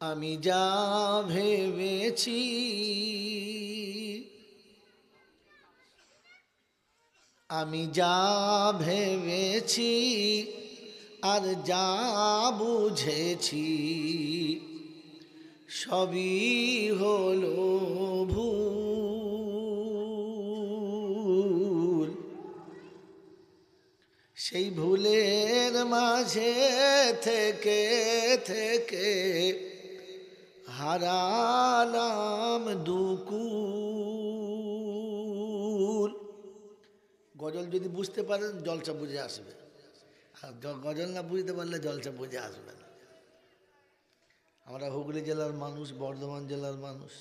আমি যা ভেবেছি আমি যা ভেবেছি আর যা বুঝেছি সবই হলো ভুল। সেই ভুলের মাঝে থেকে থেকে হারালাম দুকুল। গজল যদি বুঝতে পারেন জলসা বুঝে আসবে, আর গজল না বুঝতে পারলে জলসা বুঝে আসবে না। আমরা হুগলি জেলার মানুষ, বর্ধমান জেলার মানুষ,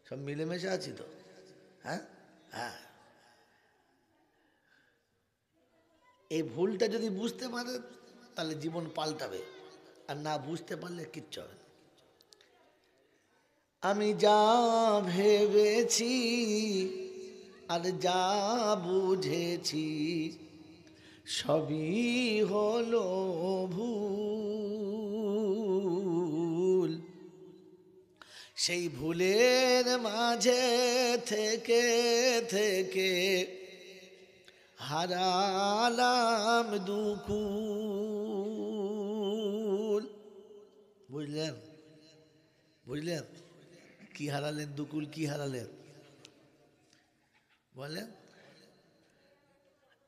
সব মিলেমিশে আছি তো। হ্যাঁ হ্যাঁ, এই ভুলটা যদি বুঝতে পারেন তাহলে জীবন পাল্টাবে, আর না বুঝতে পারলে কিচ্ছু হবে না। আমি যা ভেবেছি আর যা বুঝেছি সবই হলো ভুল। সেই ভুলের মাঝে থেকে থেকে হারালাম দুকুল। বুঝলেন? বুঝলেন কি হারালেন? দুকুল কি হারালেন বলেন?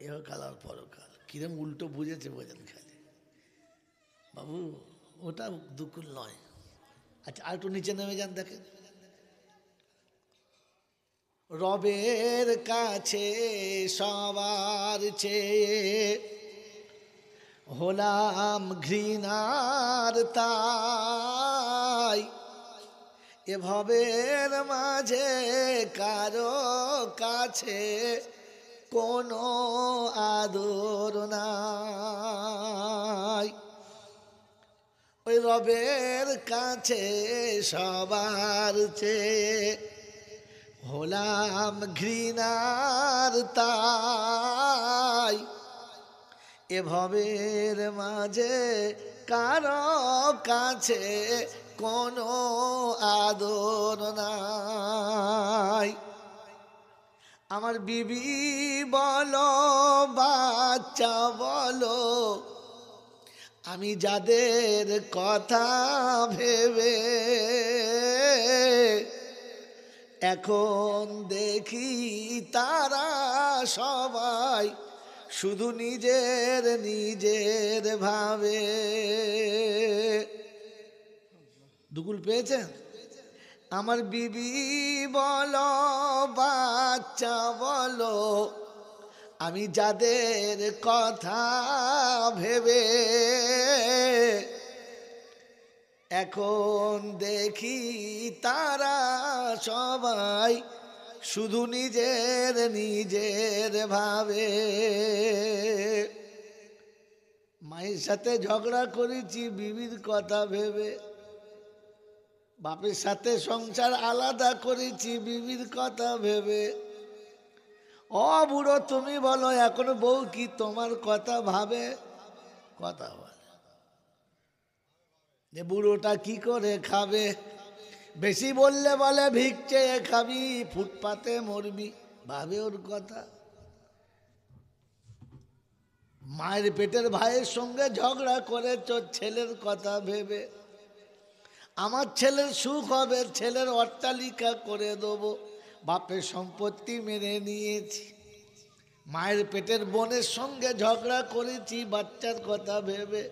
এহকাল আর পরকাল। কিরম উল্টো বুঝেছে বোঝেন খালি বাবু, ওটা দুকুল নয়। আচ্ছা আর একটু নিচে নেমে যান, দেখেন রবের কাছে সবার চেয়ে হলাম ঘৃণার তাই, এভাবের মাঝে কারো কাছে কোনো আদর নাই। ওই রবের কাছে সবার চেয়ে হলাম ঘৃণার তাই, এভাবের মাঝে কারো কাছে কোনো আদর নাই। আমার বিবি বলো, বাচ্চা বলো, আমি যাদের কথা ভেবে এখন দেখি তারা সবাই শুধু নিজের নিজের ভাবে। দুকুল পেয়েছেন? আমার বিবি বলো, বাচ্চা বলো, আমি যাদের কথা ভেবে এখন দেখি তারা সবাই শুধু নিজের নিজের ভাবে। মায়ের সাথে ঝগড়া করেছি বিবির কথা ভেবে, বাপের সাথে সংসার আলাদা করেছি বিবির কথা ভেবে। ও বুড়ো তুমি বলো এখন বউ কি তোমার কথা ভাবে? কথা বলে যে বুড়োটা কি করে খাবে, বেশি বললে বলে ভিক চেয়ে খাবি, ফুটপাতে মরবি, ভাবে ওর কথা। মায়ের পেটের ভাইয়ের সঙ্গে ঝগড়া করেছ ছেলের কথা ভেবে। আমার ছেলের সুখ হবে, ছেলের অট্টালিকা করে দেবো, বাপের সম্পত্তি মেনে নিয়েছি। মায়ের পেটের বোনের সঙ্গে ঝগড়া করেছি বাচ্চার কথা ভেবে।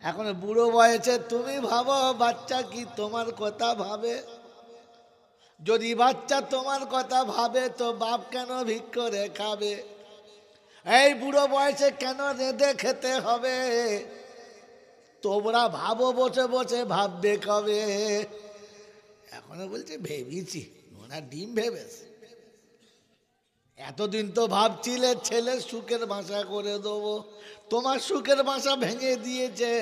এখন বুড়ো বয়সে তুমি ভাবো বাচ্চা কি তোমার কথা ভাবে? যদি বাচ্চা তোমার কথা ভাবে তো বাপ কেন ভিক করে খাবে? এই বুড়ো বয়সে কেন রেঁধে খেতে হবে? তোমরা ভাবো বসে বসে, ভাববে কবে? এখনো বলছে ভেবেছি, ওনার ডিম ভেবেছে। এতদিন তো ভাবছিলে ছেলের সুখের বাসা করে দেবো, তোমার সুখের বাসা ভেঙে দিয়েছে।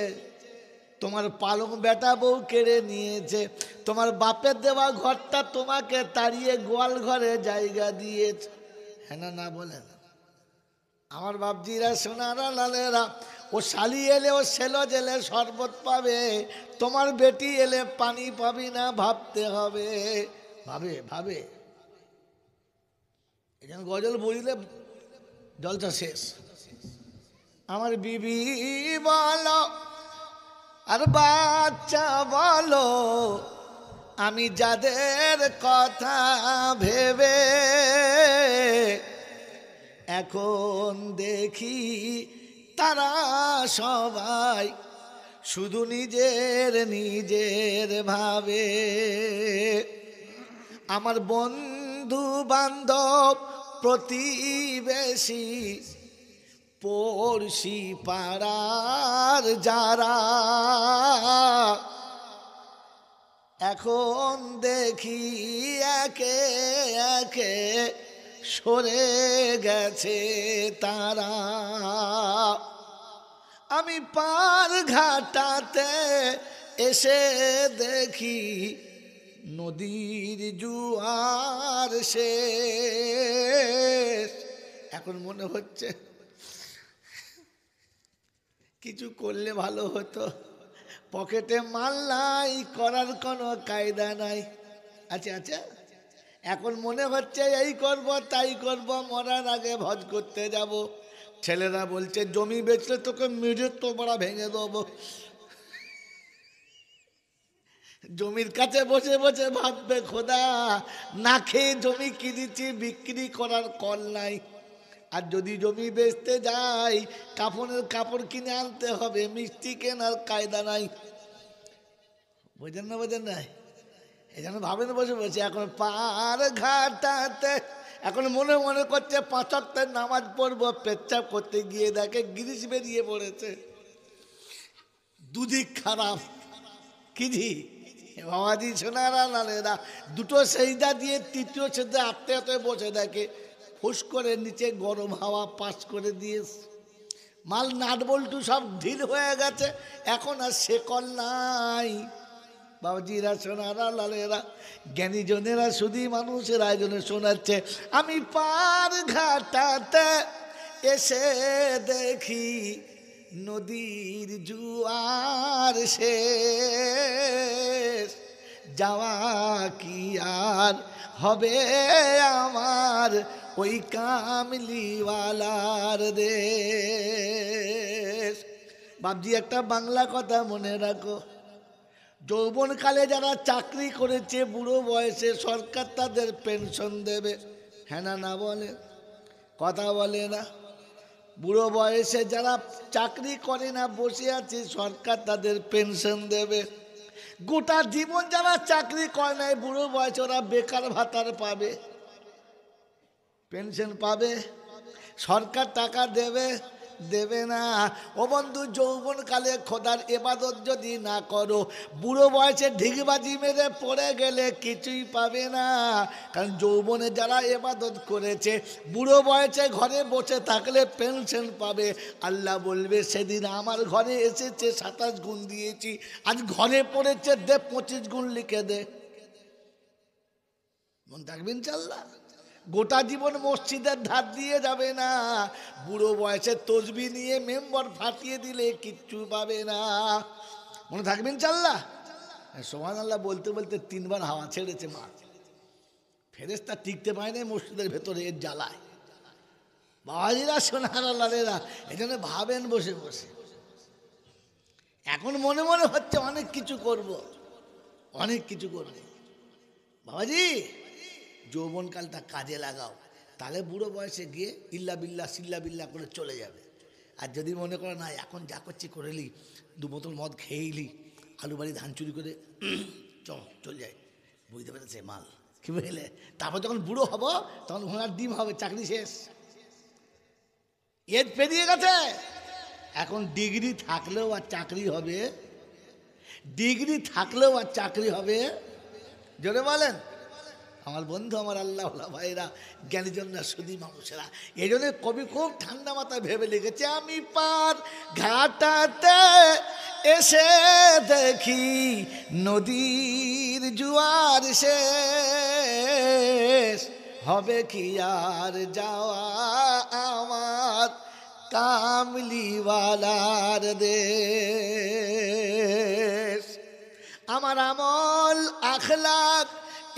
তোমার পালং বেটা বউ কেড়ে নিয়েছে, তোমার বাপের দেওয়া ঘরটা তোমাকে তাড়িয়ে গোয়াল ঘরে জায়গা দিয়েছে। হ্যাঁ না না বলে না আমার বাপজিরা, সোনারা, লালেরা, ও শালি এলে ও সেলো জেলে শরবত পাবে, তোমার বেটি এলে পানি পাবি না, ভাবতে হবে। ভাবে ভাবে, এখানে গজল বলিলে জলসা শেষ। আমার বিবি বলো আর বাচ্চা বলো, আমি যাদের কথা ভেবে এখন দেখি তারা সবাই শুধু নিজের নিজের ভাবে। আমার বন্ধু বান্ধব প্রতিবেশী পড়শি পাড়ার যারা, এখন দেখি একে একে সরে গেছে তারা। আমি পার ঘাটাতে এসে দেখি নদীর জোয়ার শেষ। এখন মনে হচ্ছে কিছু করলে ভালো হতো, পকেটে মাল নাই, করার কোনো কায়দা নাই। আচ্ছা আচ্ছা, এখন মনে হচ্ছে এই করব তাই করব, মরার আগে ভজ করতে যাব। ছেলেরা বলছে জমি বেচলে তোকে মেরে তোমরা ভেঙে দেবো। জমির কাছে বসে বসে ভাববে খোদা না খেয়ে জমি কিনেছি, বিক্রি করার কল নাই। আর যদি জমি বেচতে যাই কাফনের কাপড় কিনে আনতে হবে, মিষ্টি কেনার কায়দা নাই। বোঝেন না বোঝেন নাই, এই জন্য ভাবেন বসে বসে। এখন পার ঘাটাতে এখন মনে মনে করছে 5 ওয়াক্তের নামাজ পড়বো, পেচ্ছাপ করতে গিয়ে দেখে গিরিশ বেরিয়ে পড়েছে। দুদিক খারাপ। কি জি বাবাজি সোনারা লালেরা, দুটো সেজদা দিয়ে তৃতীয় সেজদা আটতে আটতে বসে দেখে ফুস করে নিচে গরম হাওয়া পাস করে দিয়েছে। মাল নাট বল্টু সব ঢিল হয়ে গেছে, এখন আর শেকল নাই। বাবাজিরা সোনারা লালেরা, জ্ঞানী জনেরা শুধু মানুষের আয়োজনে শোনাচ্ছে। আমি পার ঘাটাতে এসে দেখি নদীর জোয়ার শেষ, যাওয়া কি আর হবে আমার ওই কামলিওয়ালার দেশ। বাবজি একটা বাংলা কথা মনে রাখো, যৌবনকালে যারা চাকরি করেছে বুড়ো বয়সে সরকার তাদের পেনশন দেবে। হ্যাঁ না না বলে, কথা বলে না। বুড়ো বয়সে যারা চাকরি করে না বসে আছে সরকার তাদের পেনশন দেবে। গোটা জীবন যারা চাকরি করে নাই বুড়ো বয়সে ওরা বেকার ভাতার পাবে, পেনশন পাবে। সরকার টাকা দেবে দেবে না। ও বন্ধু, যৌবনকালে খোদার ইবাদত যদি না করো, বুড়ো বয়সে ঢিগবাজি মেরে পড়ে গেলে কিছুই পাবে না। কারণ যৌবনে যারা ইবাদত করেছে বুড়ো বয়সে ঘরে বসে থাকলে পেনশন পাবে। আল্লাহ বলবে সেদিন আমার ঘরে এসেছে 27 গুণ দিয়েছি, আজ ঘরে পড়েছে দে 25 গুণ লিখে দে। মন থাকবেন চাল্লা, গোটা জীবন মসজিদের ধার দিয়ে যাবে না। বুড়ো বয়সে তসবি নিয়ে মেম্বার ফাটিয়ে দিলে কিচ্ছু পাবে না। মনে থাকবেন চাল্লা। সুবহানাল্লাহ বলতে বলতে 3 বার হাওয়া ছেড়েছে মা। ফেরেশতা টিকতে পায় না মসজিদের ভেতরে, এর জ্বালায়। বাবাজিরা সোনারাল্লাহেরা, এই জন্য ভাবেন বসে বসে। এখন মনে মনে হচ্ছে অনেক কিছু করব, অনেক কিছু করব। বাবাজি যৌবনকালটা কাজে লাগাও, তাহলে বুড়ো বয়সে গিয়ে ইল্লা বিল্লা সিল্লা বিল্লা করে চলে যাবে। আর যদি মনে করো না এখন যা করছি করেলি, 2 বোতল মদ খেয়েইলি, আলু বাড়ি ধান চুরি করে চল যায়, বুঝতে পেরেছে মাল, কি বুঝলে? তারপর যখন বুড়ো হব তখন ঘোড়ার ডিম হবে, চাকরি শেষ, এজ পেরিয়ে গেছে। এখন ডিগ্রি থাকলেও আর চাকরি হবে, ডিগ্রি থাকলেও আর চাকরি হবে। জোরে বলেন। আমার বন্ধু, আমার আল্লাহ ভাইরা, জ্ঞানীজনরা, সুধী মানুষেরা, এই জন্য কবি খুব ঠান্ডা মাথায় ভেবে লিখেছে, আমি পার ঘাটাতে এসে দেখি নদীর জোয়ার শেষ, হবে কি আর যাওয়া আমার কামলিওয়ালার দেশ। আমার আমল আখলাক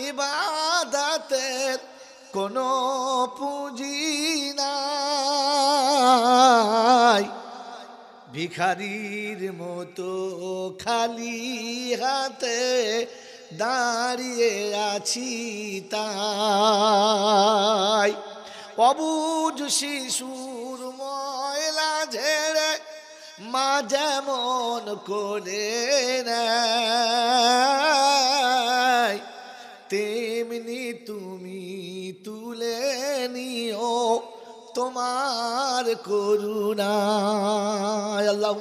ইবাদতের কোনো পুঁজি নাই, ভিখারির মতো খালি হাতে দাঁড়িয়ে আছি তাই। অবুঝ শিশুর ময়লা ঝেড়ে মা যেমন করে নেয়, তেমনি তুমি তুলে নিও তোমার করুণায়। আল্লাহ।